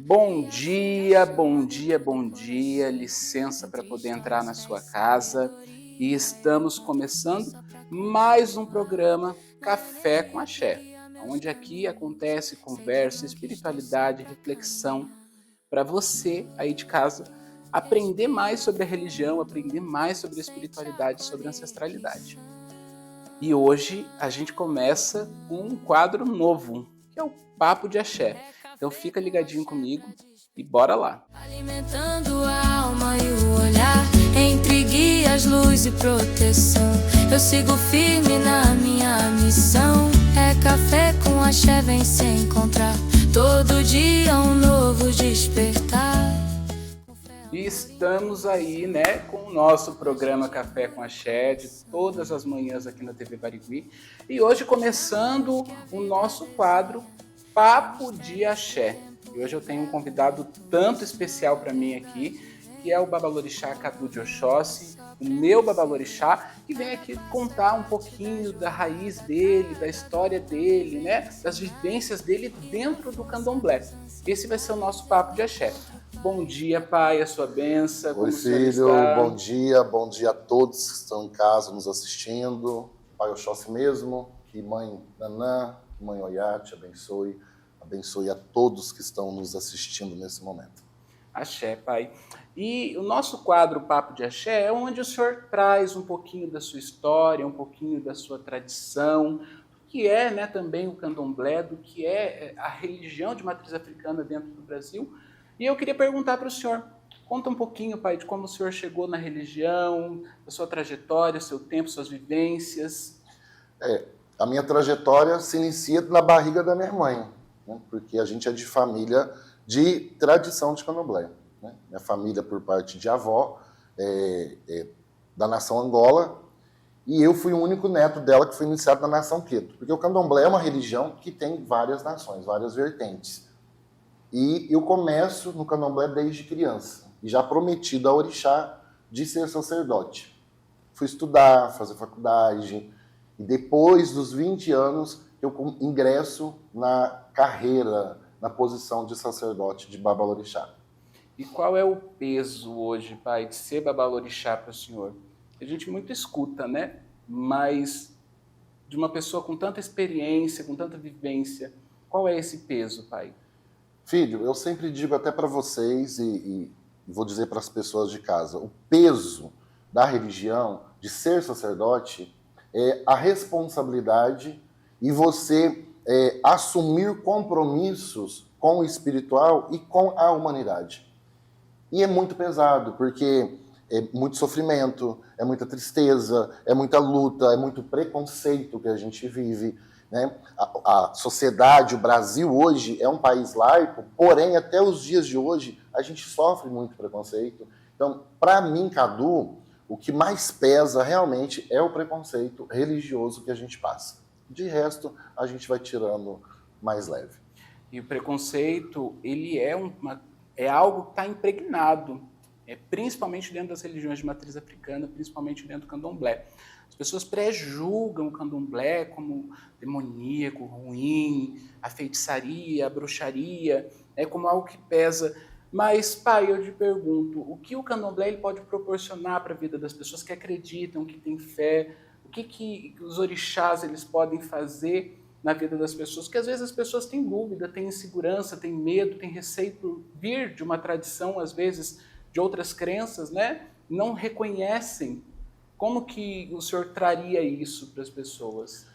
Bom dia, bom dia, bom dia. Licença para poder entrar na sua casa. E estamos começando mais um programa Café com Axé, onde aqui acontece conversa, espiritualidade, reflexão para você aí de casa aprender mais sobre a religião, aprender mais sobre a espiritualidade, sobre a ancestralidade. E hoje a gente começa com um quadro novo, que é o Papo de Axé. Então fica ligadinho comigo e bora lá. Alimentando a alma e o olhar, entre guias, luz e proteção. Eu sigo firme na minha missão. É café com axé, vem se encontrar. Todo dia um novo despertar. E estamos aí, né, com o nosso programa Café com Axé, de todas as manhãs aqui na TV Barigui. E hoje começando o nosso quadro Papo de Axé. E hoje eu tenho um convidado tanto especial para mim aqui, que é o Babalorixá Cadu de Oxóssi, o meu Babalorixá, que vem aqui contar um pouquinho da raiz dele, da história dele, né, das vivências dele dentro do candomblé. Esse vai ser o nosso Papo de Axé. Bom dia, pai, a sua benção. Oi, filho, bom dia a todos que estão em casa nos assistindo. Pai Oxóssi mesmo, que mãe Nanã, que mãe Oiá te abençoe a todos que estão nos assistindo nesse momento. Axé, pai. E o nosso quadro Papo de Axé é onde o senhor traz um pouquinho da sua história, um pouquinho da sua tradição, do que é, né, também o candomblé, do que é a religião de matriz africana dentro do Brasil. E eu queria perguntar para o senhor, conta um pouquinho, pai, de como o senhor chegou na religião, a sua trajetória, seu tempo, suas vivências. A minha trajetória se inicia na barriga da minha mãe, né? Porque a gente é de família de tradição de candomblé, né? Minha família, por parte de avó, da nação Angola, e eu fui o único neto dela que foi iniciado na nação Queto, porque o candomblé é uma religião que tem várias nações, várias vertentes. E eu começo no candomblé desde criança, e já prometido a orixá de ser sacerdote. Fui estudar, fazer faculdade, e depois dos 20 anos eu ingresso na carreira, na posição de sacerdote de Babalorixá. E qual é o peso hoje, pai, de ser Babalorixá para o senhor? A gente muito escuta, né? Mas de uma pessoa com tanta experiência, com tanta vivência, qual é esse peso, pai? Filho, eu sempre digo até para vocês e vou dizer para as pessoas de casa, o peso da religião, de ser sacerdote, é a responsabilidade e você assumir compromissos com o espiritual e com a humanidade. E é muito pesado, porque é muito sofrimento, é muita tristeza, é muita luta, é muito preconceito que a gente vive, né? A sociedade, o Brasil hoje é um país laico, porém, até os dias de hoje, a gente sofre muito preconceito. Então, para mim, Cadu, o que mais pesa realmente é o preconceito religioso que a gente passa. De resto, a gente vai tirando mais leve. E o preconceito, ele é algo que está impregnado, principalmente dentro das religiões de matriz africana, principalmente dentro do candomblé. As pessoas pré-julgam o candomblé como demoníaco, ruim, a feitiçaria, a bruxaria, como algo que pesa. Mas, pai, eu te pergunto, o que o candomblé ele pode proporcionar para a vida das pessoas que acreditam, que têm fé? O que os orixás eles podem fazer na vida das pessoas? Porque às vezes as pessoas têm dúvida, têm insegurança, têm medo, têm receio por vir de uma tradição, às vezes, de outras crenças, né? Não reconhecem. Como que o senhor traria isso para as pessoas?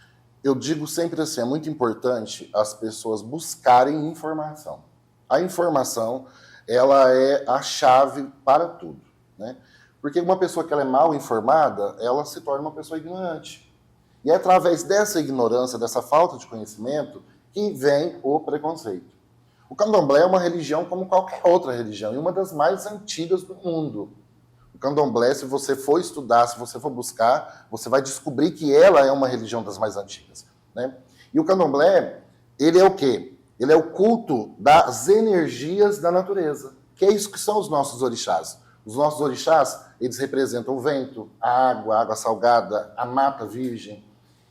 Eu digo sempre assim, é muito importante as pessoas buscarem informação. A informação, ela é a chave para tudo, né? Porque uma pessoa que ela é mal informada, ela se torna uma pessoa ignorante. E é através dessa ignorância, dessa falta de conhecimento, que vem o preconceito. O candomblé é uma religião como qualquer outra religião, e uma das mais antigas do mundo. O candomblé, se você for estudar, se você for buscar, você vai descobrir que ela é uma religião das mais antigas, né? E o candomblé, ele é o quê? Ele é o culto das energias da natureza, que é isso que são os nossos orixás. Os nossos orixás, eles representam o vento, a água salgada, a mata virgem.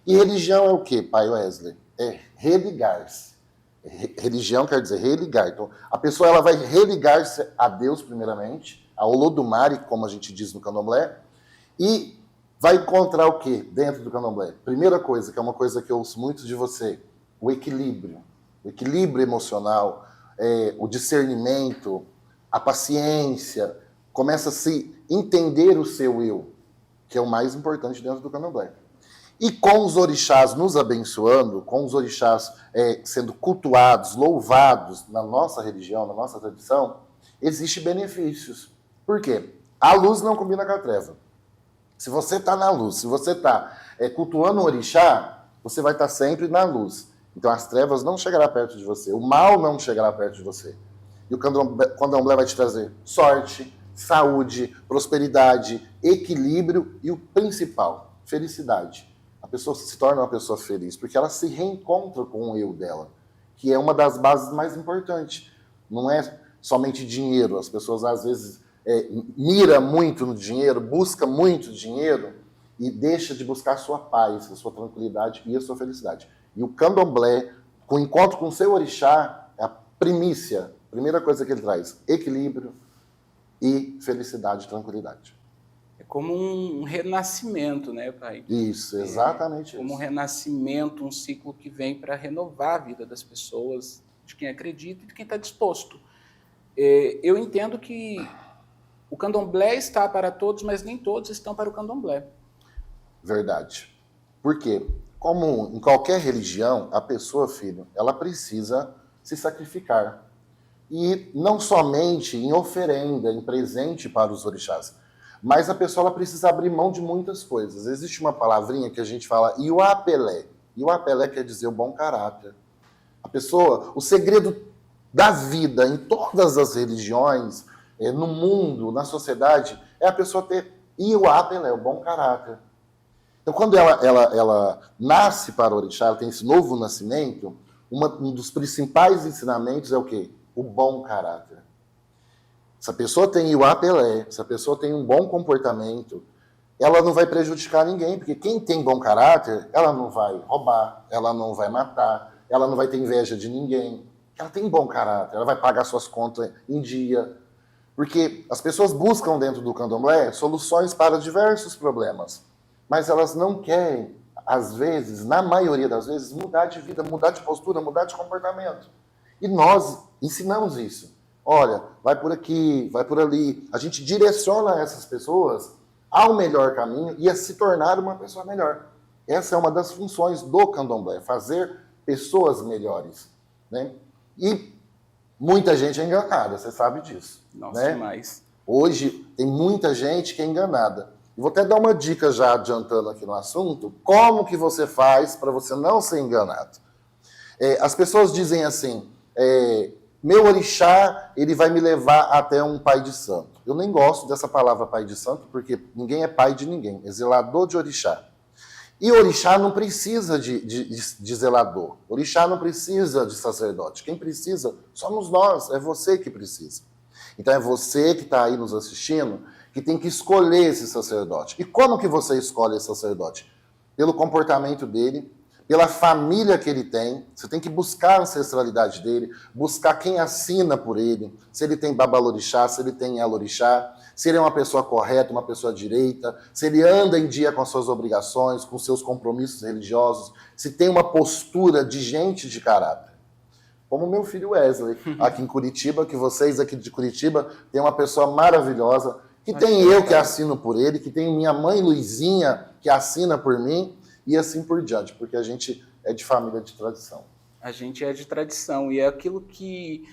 E religião é o quê, pai Wesley? É religar-se. Religião quer dizer religar. Então, a pessoa ela vai religar-se a Deus, primeiramente, a Olodumare, como a gente diz no candomblé, e vai encontrar o quê dentro do candomblé? Primeira coisa, que é uma coisa que eu ouço muito de você, o equilíbrio. O equilíbrio emocional, o discernimento, a paciência, começa a se entender o seu eu, que é o mais importante dentro do candomblé. E com os orixás nos abençoando, com os orixás sendo cultuados, louvados na nossa religião, na nossa tradição, existem benefícios. Por quê? A luz não combina com a treva. Se você está na luz, se você está cultuando o orixá, você vai estar sempre na luz. Então as trevas não chegarão perto de você, o mal não chegará perto de você. E o candomblé vai te trazer sorte, saúde, prosperidade, equilíbrio e o principal, felicidade. A pessoa se torna uma pessoa feliz, porque ela se reencontra com o eu dela, que é uma das bases mais importantes. Não é somente dinheiro. As pessoas, às vezes, mira muito no dinheiro, busca muito dinheiro e deixa de buscar a sua paz, a sua tranquilidade e a sua felicidade. E o candomblé, com o encontro com o seu orixá, é a primícia, a primeira coisa que ele traz, equilíbrio e felicidade e tranquilidade. É como um renascimento, né, pai? Isso, exatamente isso. Como um renascimento, um ciclo que vem para renovar a vida das pessoas, de quem acredita e de quem está disposto. Eu entendo que o candomblé está para todos, mas nem todos estão para o candomblé. Verdade. Por quê? Como em qualquer religião, a pessoa, filho, ela precisa se sacrificar. E não somente em oferenda, em presente para os orixás, mas a pessoa ela precisa abrir mão de muitas coisas. Existe uma palavrinha que a gente fala, iuapelé. Iuapelé quer dizer o bom caráter. A pessoa, o segredo da vida em todas as religiões, no mundo, na sociedade, é a pessoa ter iuapelé, o bom caráter. Então, quando ela nasce para o orixá, ela tem esse novo nascimento, um dos principais ensinamentos é o quê? O bom caráter. Se a pessoa tem iuapelé, se a pessoa tem um bom comportamento, ela não vai prejudicar ninguém, porque quem tem bom caráter, ela não vai roubar, ela não vai matar, ela não vai ter inveja de ninguém. Ela tem bom caráter, ela vai pagar suas contas em dia. Porque as pessoas buscam dentro do candomblé soluções para diversos problemas, mas elas não querem, às vezes, na maioria das vezes, mudar de vida, mudar de postura, mudar de comportamento. E nós ensinamos isso. Olha, vai por aqui, vai por ali. A gente direciona essas pessoas ao melhor caminho e a se tornar uma pessoa melhor. Essa é uma das funções do candomblé, fazer pessoas melhores, né? E muita gente é enganada, você sabe disso. Nossa, né? Demais. Hoje tem muita gente que é enganada. E vou até dar uma dica já adiantando aqui no assunto, como que você faz para você não ser enganado. As pessoas dizem assim, meu orixá, ele vai me levar até um pai de santo. Eu nem gosto dessa palavra pai de santo, porque ninguém é pai de ninguém, é zelador de orixá. E orixá não precisa de zelador, orixá não precisa de sacerdote. Quem precisa somos nós, é você que precisa. Então é você que está aí nos assistindo, que tem que escolher esse sacerdote. E como que você escolhe esse sacerdote? Pelo comportamento dele, pela família que ele tem. Você tem que buscar a ancestralidade dele, buscar quem assina por ele, se ele tem babalorixá, se ele tem elorixá, se ele é uma pessoa correta, uma pessoa direita, se ele anda em dia com as suas obrigações, com seus compromissos religiosos, se tem uma postura de gente de caráter. Como o meu filho Wesley, aqui em Curitiba, que vocês aqui de Curitiba têm uma pessoa maravilhosa, que tem eu que assino por ele, que tem minha mãe Luizinha que assina por mim, e assim por diante, porque a gente é de família de tradição. A gente é de tradição, e é aquilo que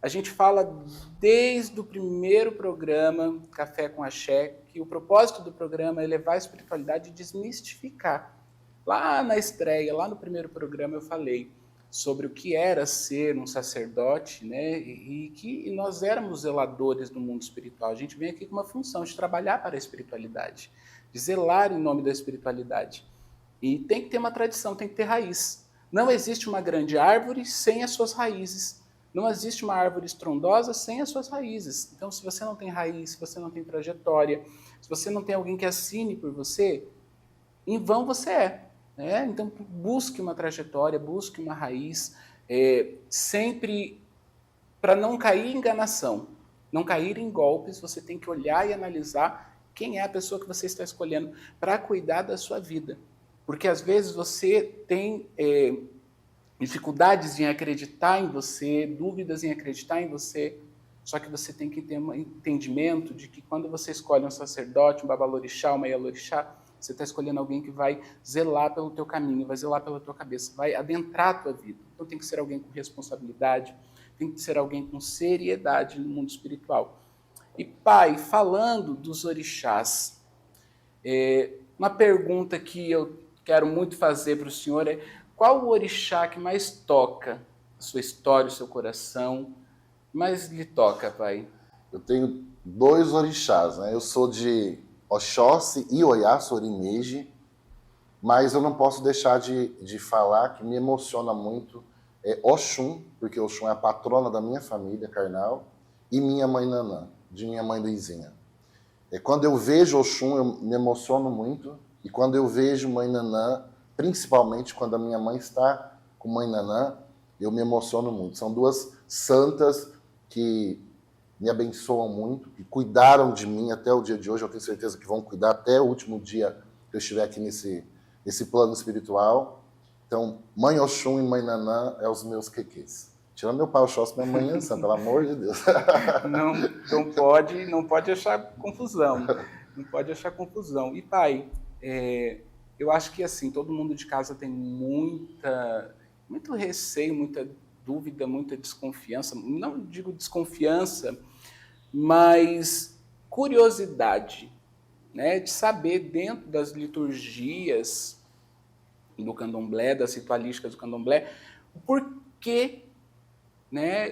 a gente fala desde o primeiro programa, Café com Axé, que o propósito do programa é levar a espiritualidade e desmistificar. Lá na estreia, lá no primeiro programa, eu falei sobre o que era ser um sacerdote, né? E que nós éramos zeladores do mundo espiritual. A gente vem aqui com uma função de trabalhar para a espiritualidade, de zelar em nome da espiritualidade. E tem que ter uma tradição, tem que ter raiz. Não existe uma grande árvore sem as suas raízes. Não existe uma árvore estrondosa sem as suas raízes. Então, se você não tem raiz, se você não tem trajetória, se você não tem alguém que assine por você, em vão você é. Então, busque uma trajetória, busque uma raiz, sempre para não cair em enganação, não cair em golpes, você tem que olhar e analisar quem é a pessoa que você está escolhendo para cuidar da sua vida. Porque às vezes você tem dificuldades em acreditar em você, dúvidas em acreditar em você, só que você tem que ter um entendimento de que quando você escolhe um sacerdote, um babalorixá, uma ialorixá, você está escolhendo alguém que vai zelar pelo teu caminho, vai zelar pela tua cabeça, vai adentrar a tua vida. Então tem que ser alguém com responsabilidade, tem que ser alguém com seriedade no mundo espiritual. E pai, falando dos orixás, uma pergunta que eu quero muito fazer para o senhor é: qual o orixá que mais toca a sua história, o seu coração, mais lhe toca, pai? Eu tenho 2 orixás, né? Eu sou de Oxóssi e Oiá, sou Orineji, mas eu não posso deixar de falar que me emociona muito Oxum, porque Oxum é a patrona da minha família carnal, e minha mãe Nanã, de minha mãe Luizinha. Quando eu vejo Oxum, eu me emociono muito, e quando eu vejo mãe Nanã, principalmente quando a minha mãe está com mãe Nanã, eu me emociono muito. São 2 santas que me abençoam muito, que cuidaram de mim até o dia de hoje. Eu tenho certeza que vão cuidar até o último dia que eu estiver aqui nesse plano espiritual. Então, mãe Oxum e mãe Nanã é os meus quequês. Tirando meu pai Oxóssi, minha mãe Ançã, pelo amor de Deus. Não pode achar confusão. Não pode achar confusão. E pai, eu acho que assim, todo mundo de casa tem muito receio, muita dúvida, muita desconfiança. Não digo desconfiança, mas curiosidade, né, de saber dentro das liturgias do candomblé, das ritualísticas do candomblé, o porquê, né,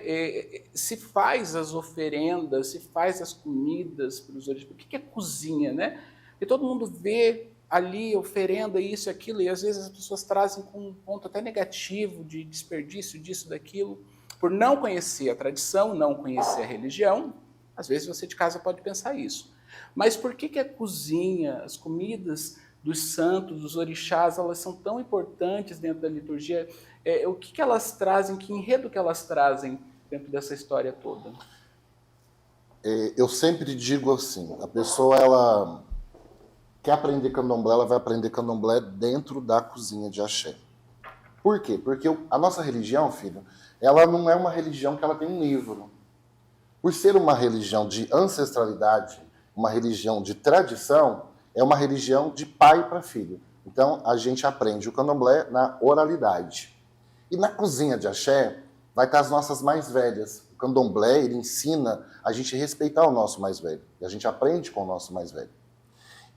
se faz as oferendas, se faz as comidas para os orixás. Por que é cozinha, né? Porque todo mundo vê ali oferenda, isso e aquilo, e às vezes as pessoas trazem com um ponto até negativo de desperdício disso, daquilo, por não conhecer a tradição, não conhecer a religião. Às vezes você de casa pode pensar isso. Mas por que a cozinha, as comidas dos santos, dos orixás, elas são tão importantes dentro da liturgia? O que elas trazem, que enredo que elas trazem dentro dessa história toda? Eu sempre digo assim, a pessoa, ela quer aprender candomblé, ela vai aprender candomblé dentro da cozinha de axé. Por quê? Porque a nossa religião, filho, ela não é uma religião que ela tem um livro. Por ser uma religião de ancestralidade, uma religião de tradição, é uma religião de pai para filho. Então, a gente aprende o candomblé na oralidade. E na cozinha de axé, vai estar as nossas mais velhas. O candomblé, ele ensina a gente respeitar o nosso mais velho. E a gente aprende com o nosso mais velho.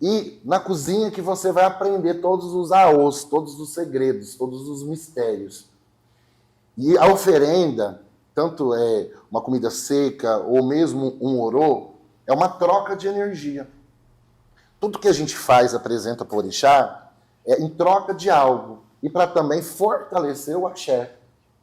E na cozinha que você vai aprender todos os aos, todos os segredos, todos os mistérios. E a oferenda, tanto uma comida seca ou mesmo um orô, é uma troca de energia. Tudo que a gente faz, apresenta para o orixá, é em troca de algo. E para também fortalecer o axé.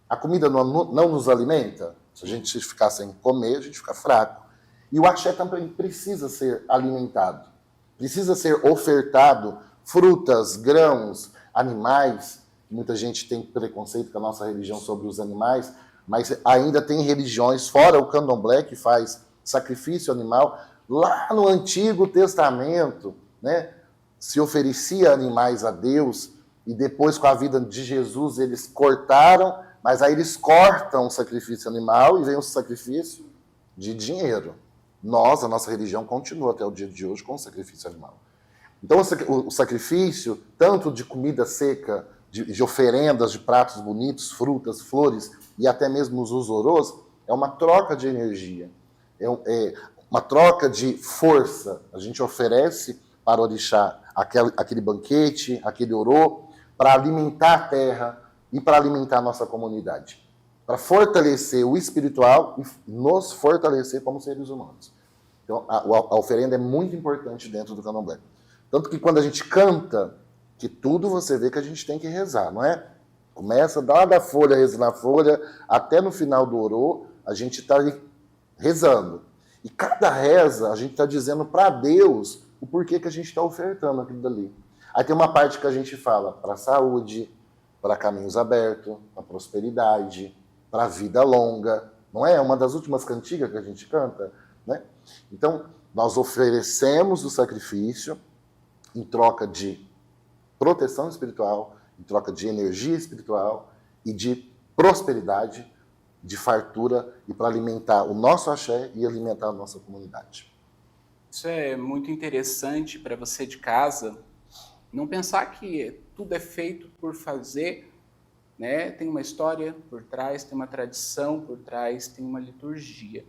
A comida não nos alimenta. Se a gente ficar sem comer, a gente fica fraco. E o axé também precisa ser alimentado. Precisa ser ofertado frutas, grãos, animais. Muita gente tem preconceito com a nossa religião sobre os animais, mas ainda tem religiões, fora o candomblé, que faz sacrifício animal. Lá no Antigo Testamento, né, se oferecia animais a Deus, e depois, com a vida de Jesus, eles cortaram, mas aí eles cortam o sacrifício animal e vem o sacrifício de dinheiro. A nossa religião continua até o dia de hoje com o sacrifício animal. Então, o sacrifício, tanto de comida seca, de oferendas, de pratos bonitos, frutas, flores e até mesmo os orôs, é uma troca de energia, é uma troca de força. A gente oferece para o orixá aquele banquete, aquele orô, para alimentar a terra e para alimentar a nossa comunidade. Para fortalecer o espiritual e nos fortalecer como seres humanos. Então, a oferenda é muito importante dentro do candomblé. Tanto que quando a gente canta, que tudo você vê que a gente tem que rezar, não é? Começa lá da folha, reza na folha, até no final do orô, a gente está rezando. E cada reza, a gente está dizendo para Deus o porquê que a gente está ofertando aquilo dali. Aí tem uma parte que a gente fala para a saúde, para caminhos abertos, para prosperidade, para vida longa. Não é uma das últimas cantigas que a gente canta, né? Então, nós oferecemos o sacrifício em troca de proteção espiritual, em troca de energia espiritual e de prosperidade, de fartura, e para alimentar o nosso axé e alimentar a nossa comunidade. Isso é muito interessante para você de casa, não pensar que tudo é feito por fazer, né? Tem uma história por trás, tem uma tradição por trás, tem uma liturgia.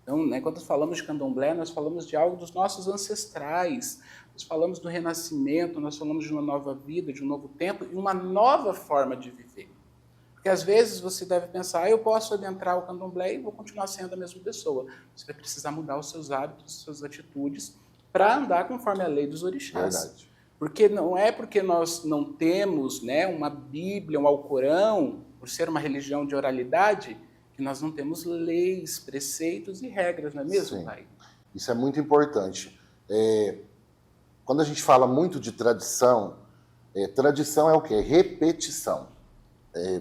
Então, né, quando falamos de candomblé, nós falamos de algo dos nossos ancestrais, nós falamos do renascimento, nós falamos de uma nova vida, de um novo tempo e uma nova forma de viver. Porque às vezes você deve pensar, eu posso adentrar o candomblé e vou continuar sendo a mesma pessoa. Você vai precisar mudar os seus hábitos, as suas atitudes, para andar conforme a lei dos orixás. Verdade. Porque não é porque nós não temos, né, uma Bíblia, um Alcorão, por ser uma religião de oralidade, que nós não temos leis, preceitos e regras, não é mesmo, Sim. pai? Isso é muito importante. Quando a gente fala muito de tradição, tradição é o quê? Repetição.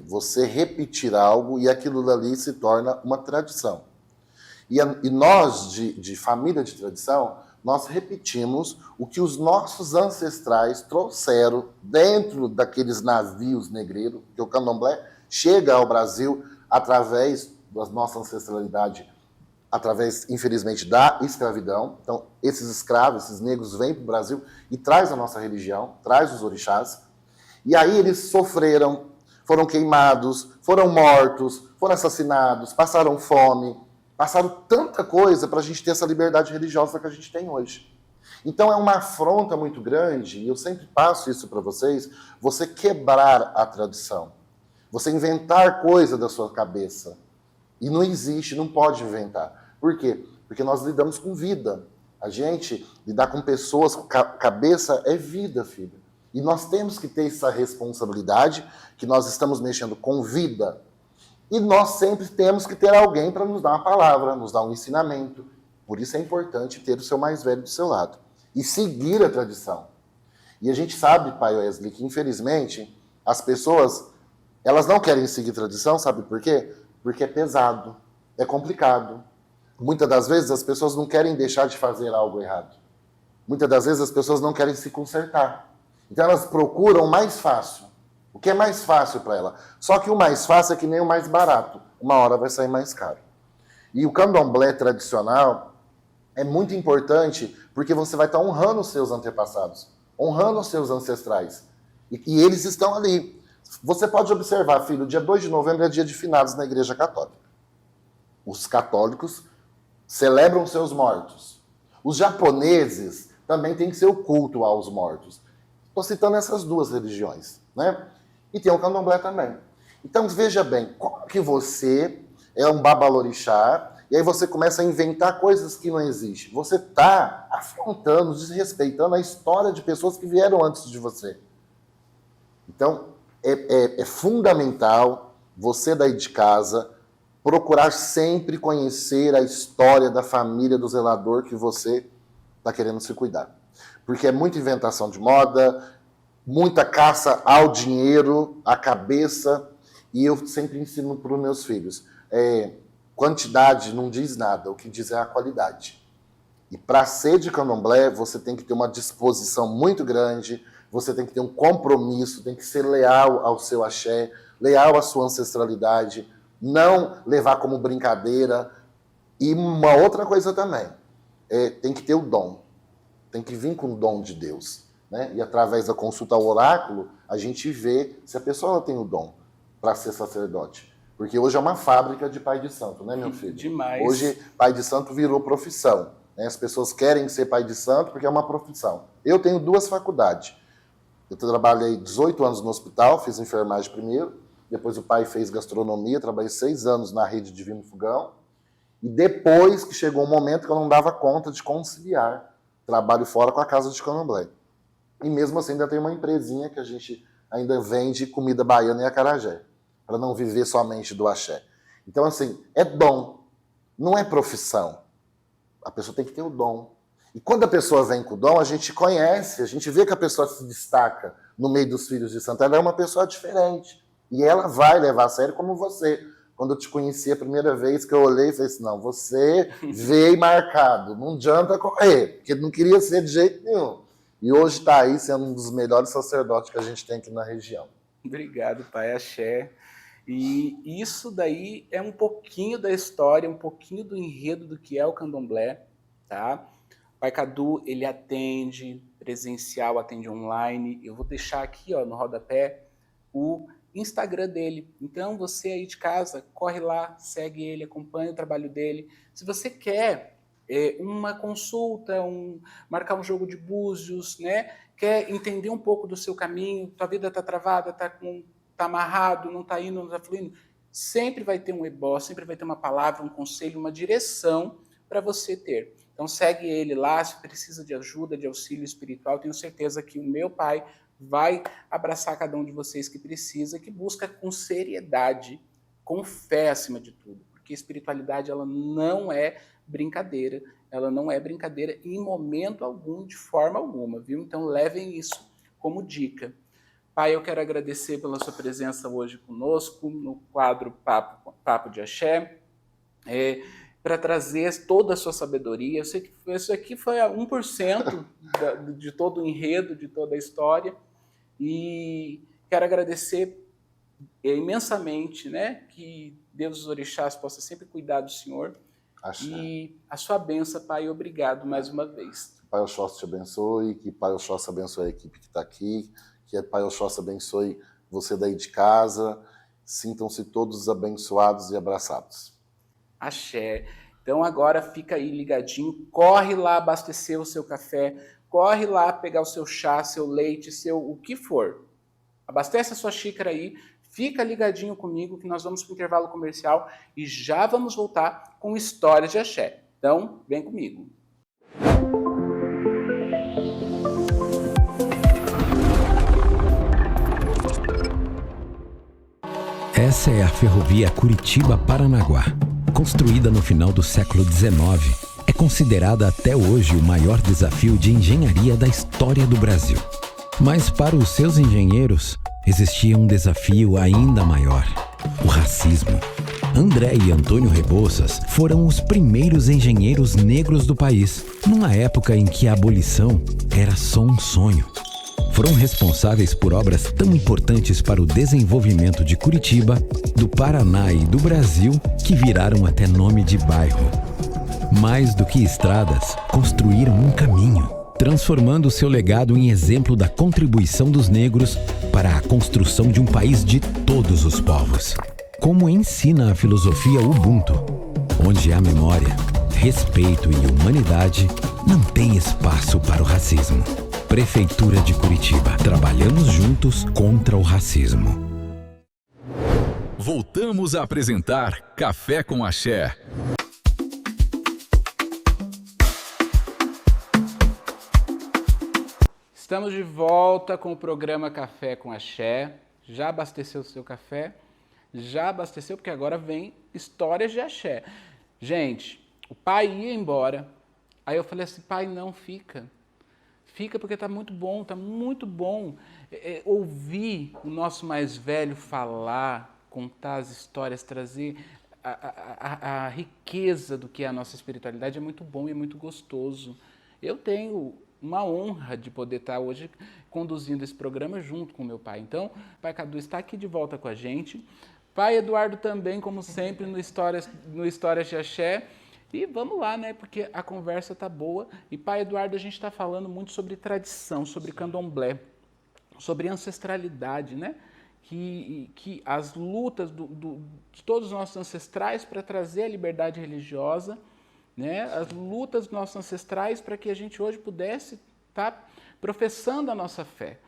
Você repetir algo e aquilo dali se torna uma tradição. E nós, de família de tradição, nós repetimos o que os nossos ancestrais trouxeram dentro daqueles navios negreiros, que o candomblé chega ao Brasil através da nossa ancestralidade, através, infelizmente, da escravidão. Então, esses escravos, esses negros vêm para o Brasil e traz a nossa religião, traz os orixás. E aí eles sofreram, foram queimados, foram mortos, foram assassinados, passaram fome, passaram tanta coisa para a gente ter essa liberdade religiosa que a gente tem hoje. Então é uma afronta muito grande, e eu sempre passo isso para vocês, você quebrar a tradição. Você inventar coisa da sua cabeça. E não existe, não pode inventar. Por quê? Porque nós lidamos com vida. A gente lidar com pessoas, cabeça é vida, filho. E nós temos que ter essa responsabilidade, que nós estamos mexendo com vida. E nós sempre temos que ter alguém para nos dar uma palavra, nos dar um ensinamento. Por isso é importante ter o seu mais velho do seu lado. E seguir a tradição. E a gente sabe, pai Wesley, que infelizmente as pessoas, elas não querem seguir tradição, sabe por quê? Porque é pesado, é complicado. Muitas das vezes as pessoas não querem deixar de fazer algo errado. Muitas das vezes as pessoas não querem se consertar. Então elas procuram o mais fácil. O que é mais fácil para ela? Só que o mais fácil é que nem o mais barato. Uma hora vai sair mais caro. E o candomblé tradicional é muito importante porque você vai estar honrando os seus antepassados, honrando os seus ancestrais. E eles estão ali. Você pode observar, filho, dia 2 de novembro é dia de finados na Igreja Católica. Os católicos celebram seus mortos. Os japoneses também têm seu culto aos mortos. Estou citando essas duas religiões, né? E tem o candomblé também. Então, veja bem, como que você é um babalorixá e aí você começa a inventar coisas que não existem? Você está afrontando, desrespeitando a história de pessoas que vieram antes de você. Então, é fundamental você daí de casa procurar sempre conhecer a história da família do zelador que você está querendo se cuidar. Porque é muita inventação de moda, muita caça ao dinheiro, à cabeça, e eu sempre ensino para os meus filhos, quantidade não diz nada, o que diz é a qualidade. E para ser de candomblé, você tem que ter uma disposição muito grande, você tem que ter um compromisso, tem que ser leal ao seu axé, leal à sua ancestralidade, não levar como brincadeira. E uma outra coisa também, tem que ter o dom, tem que vir com o dom de Deus. Né? E através da consulta ao oráculo, a gente vê se a pessoa tem o dom para ser sacerdote. Porque hoje é uma fábrica de pai de santo, né, meu filho? Demais. Hoje, pai de santo virou profissão. Né? As pessoas querem ser pai de santo porque é uma profissão. Eu tenho 2 faculdades. Eu trabalhei 18 anos no hospital, fiz enfermagem primeiro, depois o pai fez gastronomia, trabalhei 6 anos na rede Divino Fogão, e depois que chegou um momento que eu não dava conta de conciliar trabalho fora com a casa de candomblé. E mesmo assim ainda tem uma empresinha que a gente ainda vende comida baiana e acarajé, para não viver somente do axé. Então, assim, é dom, não é profissão. A pessoa tem que ter o dom. E quando a pessoa vem com o dom, a gente conhece, a gente vê que a pessoa se destaca no meio dos filhos de santo. Ela é uma pessoa diferente. E ela vai levar a sério como você. Quando eu te conheci a primeira vez que eu olhei e falei assim, não, você veio marcado, não adianta correr, porque não queria ser de jeito nenhum. E hoje está aí sendo um dos melhores sacerdotes que a gente tem aqui na região. Obrigado, pai, axé. E isso daí é um pouquinho da história, um pouquinho do enredo do que é o candomblé, tá? O Pai Cadu, ele atende presencial, atende online. Eu vou deixar aqui, ó, no rodapé o Instagram dele. Então, você aí de casa, corre lá, segue ele, acompanha o trabalho dele. Se você quer uma consulta, marcar um jogo de búzios, né? Quer entender um pouco do seu caminho, tua vida está travada, está amarrado, não está indo, não está fluindo, sempre vai ter um ebó, sempre vai ter uma palavra, um conselho, uma direção para você ter. Então segue ele lá, se precisa de ajuda, de auxílio espiritual, tenho certeza que o meu pai vai abraçar cada um de vocês que precisa, que busca com seriedade, com fé acima de tudo, porque espiritualidade ela não é brincadeira, ela não é brincadeira em momento algum, de forma alguma, viu? Então levem isso como dica. Pai, eu quero agradecer pela sua presença hoje conosco, no quadro Papo de Axé, para trazer toda a sua sabedoria. Eu sei que isso aqui foi 1% de todo o enredo, de toda a história, e quero agradecer imensamente, né, que Deus dos orixás possa sempre cuidar do Senhor. Axé. E a sua bênção, Pai, obrigado mais uma vez. Pai Oxóssi te abençoe, que Pai Oxóssi abençoe a equipe que está aqui, que Pai Oxóssi abençoe você daí de casa, sintam-se todos abençoados e abraçados. Axé. Então agora fica aí ligadinho, corre lá abastecer o seu café, corre lá pegar o seu chá, seu leite, o que for. Abastece a sua xícara aí, fica ligadinho comigo que nós vamos para o intervalo comercial e já vamos voltar com histórias de axé. Então, vem comigo. Essa é a ferrovia Curitiba-Paranaguá. Construída no final do século XIX, é considerada até hoje o maior desafio de engenharia da história do Brasil. Mas para os seus engenheiros, existia um desafio ainda maior: o racismo. André e Antônio Rebouças foram os primeiros engenheiros negros do país, numa época em que a abolição era só um sonho. Foram responsáveis por obras tão importantes para o desenvolvimento de Curitiba, do Paraná e do Brasil, que viraram até nome de bairro. Mais do que estradas, construíram um caminho, transformando seu legado em exemplo da contribuição dos negros para a construção de um país de todos os povos. Como ensina a filosofia Ubuntu, onde há memória, respeito e humanidade, não tem espaço para o racismo. Prefeitura de Curitiba. Trabalhamos juntos contra o racismo. Voltamos a apresentar Café com Axé. Estamos de volta com o programa Café com Axé. Já abasteceu o seu café? Já abasteceu, porque agora vem histórias de axé. Gente, o pai ia embora. Aí eu falei assim, pai, não, fica. Fica porque tá muito bom, tá muito bom. Ouvir o nosso mais velho falar, contar as histórias, trazer a riqueza do que é a nossa espiritualidade é muito bom e é muito gostoso. Eu tenho uma honra de poder estar hoje conduzindo esse programa junto com meu pai. Então, o Pai Cadu está aqui de volta com a gente. Pai Eduardo também, como sempre, no Histórias de Axé. E vamos lá, né? Porque a conversa tá boa. E, Pai Eduardo, a gente está falando muito sobre tradição, sobre candomblé, sobre ancestralidade, né? Que as lutas de todos os nossos ancestrais para trazer a liberdade religiosa, né? As lutas dos nossos ancestrais para que a gente hoje pudesse estar professando a nossa fé.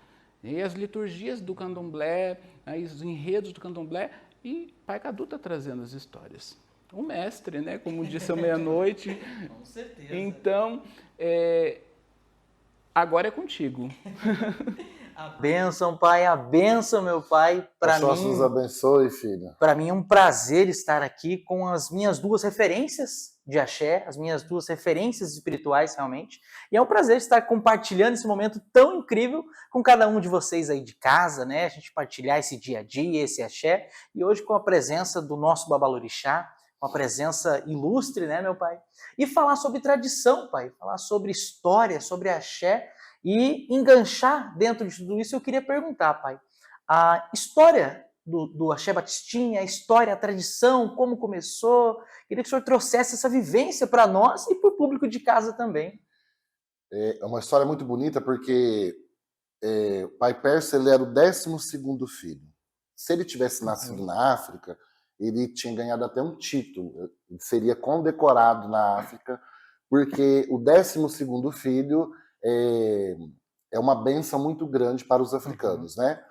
E as liturgias do candomblé, os enredos do candomblé, e Pai Cadu está trazendo as histórias. Um mestre, né? Como disse à meia-noite. Com certeza. Então, agora é contigo. A bênção, pai, a bênção, meu pai. Para mim, nos abençoe, filho. Para mim é um prazer estar aqui com as minhas duas referências de axé, as minhas duas referências espirituais realmente. E é um prazer estar compartilhando esse momento tão incrível com cada um de vocês aí de casa, né? A gente partilhar esse dia a dia, esse axé. E hoje com a presença do nosso babalorixá, uma presença ilustre, né, meu pai? E falar sobre tradição, pai, falar sobre história, sobre axé e enganchar dentro de tudo isso. Eu queria perguntar, pai, a história do axé batistinha, a história, a tradição, como começou. Queria que o senhor trouxesse essa vivência para nós e para o público de casa também. É uma história muito bonita porque o pai Pércio ele era o 12º filho. Se ele tivesse nascido na África, ele tinha ganhado até um título, ele seria condecorado na África, porque o 12º filho é uma bênção muito grande para os africanos, né?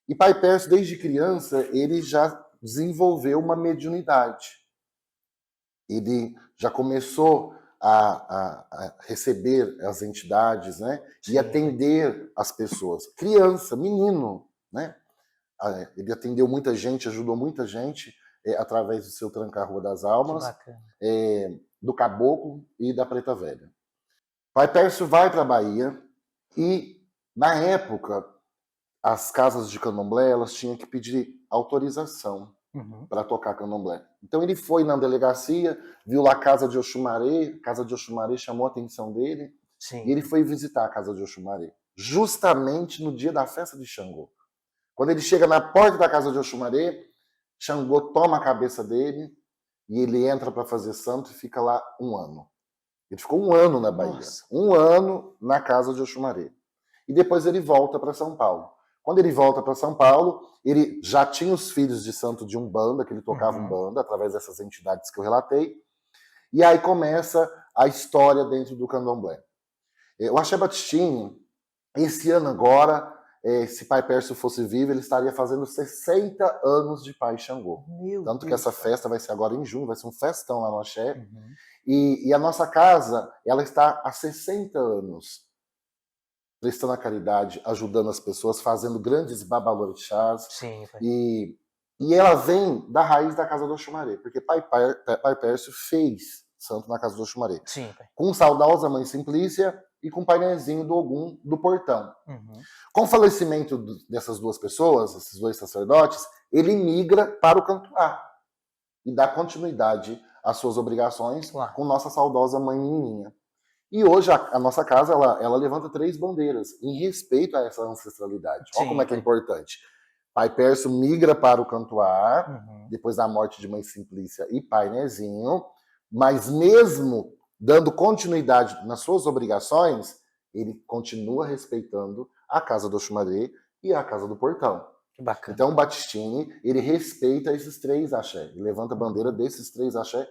E pai Pércio, desde criança, ele já desenvolveu uma mediunidade. Ele já começou a receber as entidades, né? E atender as pessoas. Criança, menino, né? Ele atendeu muita gente, ajudou muita gente através do seu Tranca-Rua das Almas, do Caboclo e da Preta Velha. Pai Pércio vai para a Bahia e, na época, as casas de candomblé elas tinham que pedir autorização para tocar candomblé. Então ele foi na delegacia, viu lá a casa de Oxumaré, a casa de Oxumaré chamou a atenção dele, e ele foi visitar a casa de Oxumaré, justamente no dia da festa de Xangô. Quando ele chega na porta da casa de Oxumaré, Xangô toma a cabeça dele e ele entra para fazer santo e fica lá 1 ano. Ele ficou 1 ano na Bahia. Nossa. 1 ano na casa de Oxumaré. E depois ele volta para São Paulo. Quando ele volta para São Paulo, ele já tinha os filhos de santo de Umbanda, que ele tocava Umbanda, através dessas entidades que eu relatei. E aí começa a história dentro do candomblé. O Axé Batistinho, esse ano agora, se pai Pércio fosse vivo, ele estaria fazendo 60 anos de pai Xangô. Tanto que essa festa vai ser agora em junho, vai ser um festão lá no Axé. E a nossa casa, ela está há 60 anos prestando a caridade, ajudando as pessoas, fazendo grandes babalorixás. E ela vem da raiz da casa do Oxumaré, porque pai Pércio fez santo na casa do Oxumaré. Com saudosa Mãe Simplícia e com o painezinho do Ogum do Portão. Com o falecimento dessas duas pessoas, esses dois sacerdotes, ele migra para o Cantuá e dá continuidade às suas obrigações com nossa saudosa Mãe Menininha. E hoje a nossa casa ela levanta 3 bandeiras em respeito a essa ancestralidade. Olha como é que é importante. Pai Pércio migra para o Cantuá, depois da morte de Mãe Simplícia e Painezinho, mas mesmo dando continuidade nas suas obrigações, ele continua respeitando a casa do Oxumaré e a casa do Portão. Que bacana. Então o Batistini, ele respeita esses 3 axé, ele levanta a bandeira desses 3 axé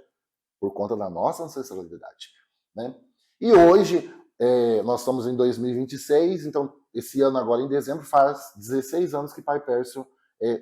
por conta da nossa ancestralidade, né? E hoje, nós estamos em 2026, então esse ano agora em dezembro faz 16 anos que pai Pércio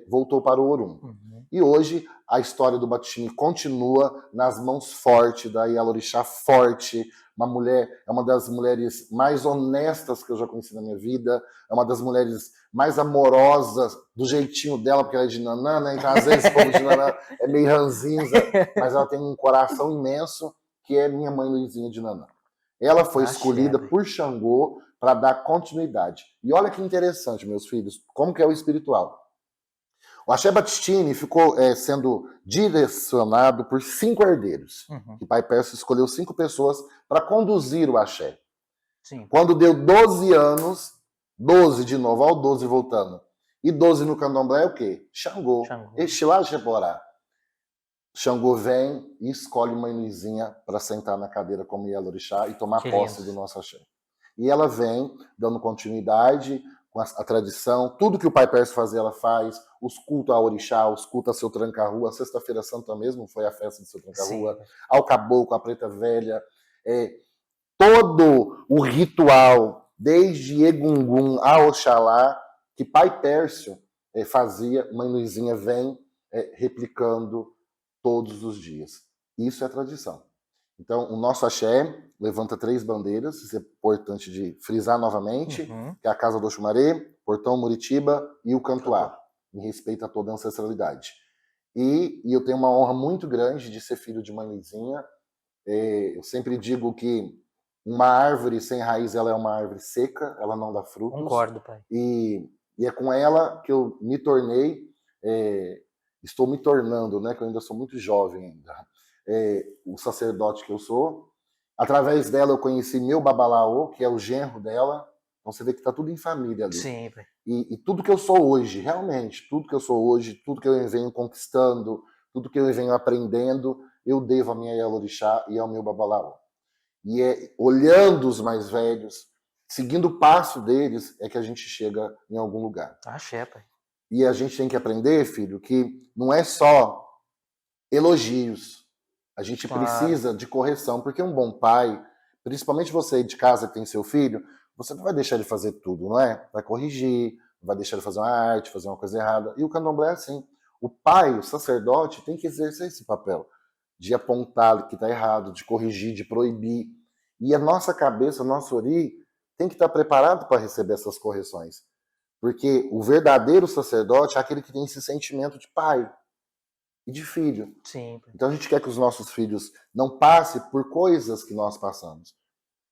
voltou para o Orum. E hoje a história do Batistini continua nas mãos fortes da Ialorixá Forte, é uma das mulheres mais honestas que eu já conheci na minha vida, é uma das mulheres mais amorosas do jeitinho dela, porque ela é de Nanã, né? Então às vezes o povo de Nanã é meio ranzinza, mas ela tem um coração imenso, que é minha mãe Luizinha de Nanã. Ela foi escolhida por Xangô para dar continuidade. E olha que interessante, meus filhos, como que é o espiritual. O Axé Batistini ficou sendo direcionado por 5 herdeiros. Que pai Pércio escolheu 5 pessoas para conduzir o Axé. Quando deu 12 anos, 12 de novo, ao 12 voltando, e 12 no candomblé é o quê? Xangô. Exilá Jeborá. Xangô vem e escolhe Mãe Luizinha para sentar na cadeira como Ialorixá e tomar posse do nosso axé. E ela vem dando continuidade com a tradição, tudo que o pai Pércio fazia, ela faz, os cultos a Orixá, os cultos a seu Tranca-Rua, Sexta-feira Santa mesmo foi a festa do seu Tranca-Rua, ao Caboclo, a Preta Velha, todo o ritual, desde Egungun a Oxalá, que pai Pércio fazia, Mãe Luizinha vem replicando todos os dias. Isso é tradição. Então, o nosso axé levanta 3 bandeiras, isso é importante de frisar novamente, que é a Casa do Oxumaré, Portão Muritiba e o Cantuá, em respeito a toda a ancestralidade. E eu tenho uma honra muito grande de ser filho de Mãe Luizinha, Eu sempre digo que uma árvore sem raiz, ela é uma árvore seca, ela não dá frutos. Concordo, pai. E é com ela que eu me tornei, estou me tornando, né, que eu ainda sou muito jovem ainda, o sacerdote que eu sou. Através dela eu conheci meu babalaô, que é o genro dela. Então você vê que está tudo em família ali. Sim, pai. E tudo que eu sou hoje, realmente, tudo que eu sou hoje, tudo que eu venho conquistando, tudo que eu venho aprendendo, eu devo a minha Yalorixá e ao meu babalaô. E é olhando os mais velhos, seguindo o passo deles, é que a gente chega em algum lugar. Axé, pai. E a gente tem que aprender, filho, que não é só elogios. A gente precisa de correção, porque um bom pai, principalmente você aí de casa que tem seu filho, você não vai deixar ele fazer tudo, não é? Vai corrigir, vai deixar ele fazer uma arte, fazer uma coisa errada. E o candomblé é assim. O pai, o sacerdote, tem que exercer esse papel de apontar que está errado, de corrigir, de proibir. E a nossa cabeça, o nosso ori, tem que estar preparado para receber essas correções. Porque o verdadeiro sacerdote é aquele que tem esse sentimento de pai e de filho. Sim. Então a gente quer que os nossos filhos não passem por coisas que nós passamos.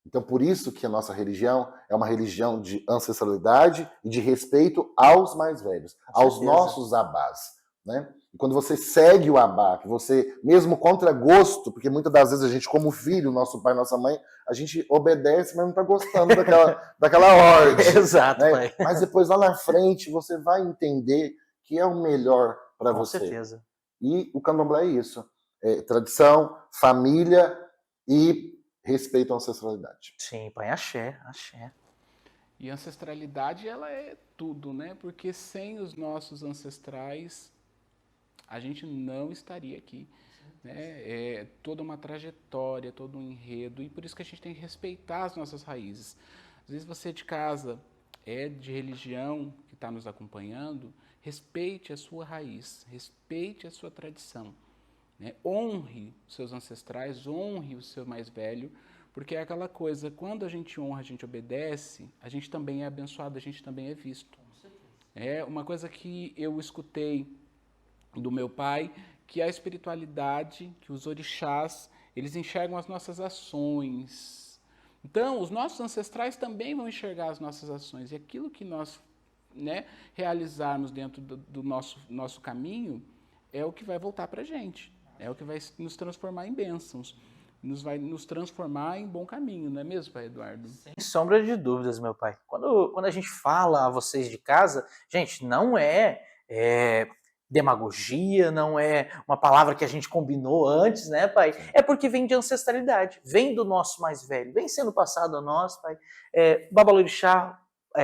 Então por isso que a nossa religião é uma religião de ancestralidade e de respeito aos mais velhos, aos nossos abás, né? E quando você segue o abá, que você, mesmo contra gosto, porque muitas das vezes a gente, como filho, nosso pai, nossa mãe, a gente obedece, mas não está gostando daquela ordem. Exato, né? pai. Mas depois lá na frente você vai entender que é o melhor para você. Com certeza. E o candomblé é isso. É tradição, família e respeito à ancestralidade. Sim, pai. Axé, axé. E a ancestralidade, ela é tudo, né? Porque sem os nossos ancestrais, a gente não estaria aqui. Né? É toda uma trajetória, todo um enredo, e por isso que a gente tem que respeitar as nossas raízes. Às vezes você de casa é de religião que está nos acompanhando, respeite a sua raiz, respeite a sua tradição. Né? Honre os seus ancestrais, honre o seu mais velho, porque é aquela coisa, quando a gente honra, a gente obedece, a gente também é abençoado, a gente também é visto. É uma coisa que eu escutei do meu pai, que a espiritualidade, que os orixás, eles enxergam as nossas ações. Então, os nossos ancestrais também vão enxergar as nossas ações. E aquilo que nós, né, realizarmos dentro do nosso caminho é o que vai voltar para a gente. É o que vai nos transformar em bênçãos. Vai nos transformar em bom caminho, não é mesmo, pai Eduardo? Sem sombra de dúvidas, meu pai. Quando a gente fala a vocês de casa, gente, não é demagogia, não é uma palavra que a gente combinou antes, né, pai? É porque vem de ancestralidade, vem do nosso mais velho, vem sendo passado a nós, pai. Babalorixá,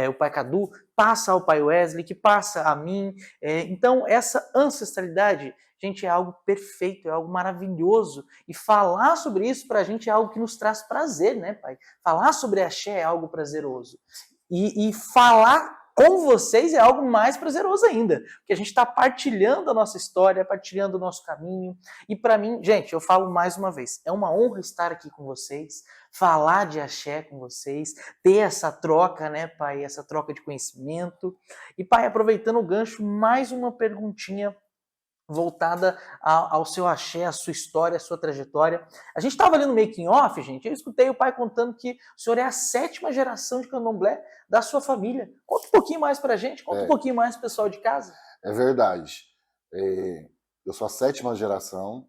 o pai Cadu, passa ao pai Wesley, que passa a mim. Então, essa ancestralidade, gente, é algo perfeito, é algo maravilhoso. E falar sobre isso pra gente é algo que nos traz prazer, né, pai? Falar sobre axé é algo prazeroso. E falar com vocês é algo mais prazeroso ainda, porque a gente está partilhando a nossa história, partilhando o nosso caminho. E para mim, gente, eu falo mais uma vez, é uma honra estar aqui com vocês, falar de axé com vocês, ter essa troca, né, pai, essa troca de conhecimento. E, pai, aproveitando o gancho, mais uma perguntinha voltada ao seu axé, a sua história, a sua trajetória. A gente estava ali no making off, gente, eu escutei o pai contando que o senhor é a 7ª geração de candomblé da sua família. Conta um pouquinho mais pra gente, conta um pouquinho mais pro pessoal de casa. É verdade. Eu sou a 7ª geração,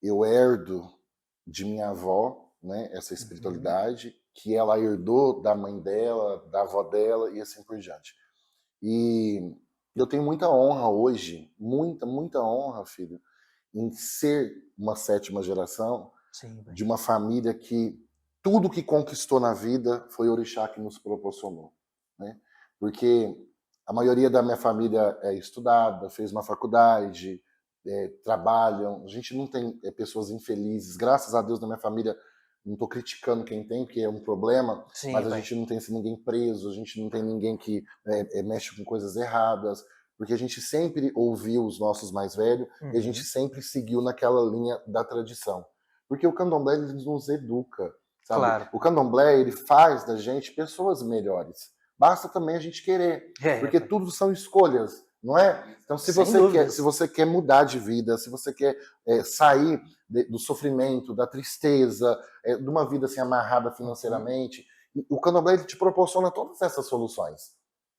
eu herdo de minha avó, né, essa espiritualidade, que ela herdou da mãe dela, da avó dela e assim por diante. E eu tenho muita honra hoje, muita honra, filho, em ser uma 7ª geração. Sim, de uma família que tudo que conquistou na vida foi o orixá que nos proporcionou, né? Porque a maioria da minha família é estudada, fez uma faculdade, trabalham. A gente não tem pessoas infelizes. Graças a Deus, na minha família, não estou criticando quem tem, porque é um problema, sim, mas a gente não tem ninguém preso, a gente não tem ninguém que mexe com coisas erradas, porque a gente sempre ouviu os nossos mais velhos e a gente sempre seguiu naquela linha da tradição. Porque o candomblé, ele nos educa, sabe? Claro. O candomblé, ele faz da gente pessoas melhores. Basta também a gente querer, porque tudo são escolhas. não é? Então, se você quer mudar de vida, se você quer sair do sofrimento, da tristeza, de uma vida assim amarrada financeiramente, o candomblé ele te proporciona todas essas soluções.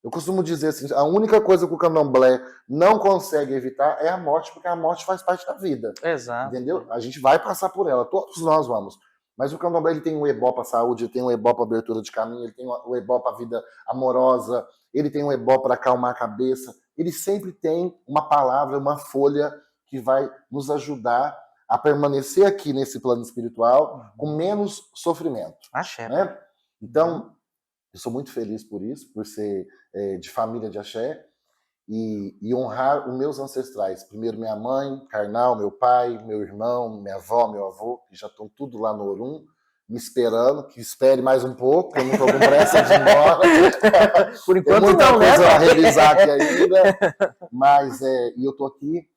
Eu costumo dizer assim, a única coisa que o candomblé não consegue evitar é a morte, porque a morte faz parte da vida. Exato. Entendeu? A gente vai passar por ela, todos nós vamos. Mas o candomblé ele tem um ebó para a saúde, ele tem um ebó para abertura de caminho, ele tem um ebó para a vida amorosa, ele tem um ebó para acalmar a cabeça. Ele sempre tem uma palavra, uma folha que vai nos ajudar a permanecer aqui nesse plano espiritual com menos sofrimento. Axé. Né? Então, eu sou muito feliz por isso, por ser de família de axé e honrar os meus ancestrais. Primeiro minha mãe, carnal, meu pai, meu irmão, minha avó, meu avô, que já estão tudo lá no Orum, me esperando, que espere mais um pouco, eu não estou com pressa de ir embora. Por enquanto tem muita não, coisa né? a realizar aqui ainda, mas e eu estou aqui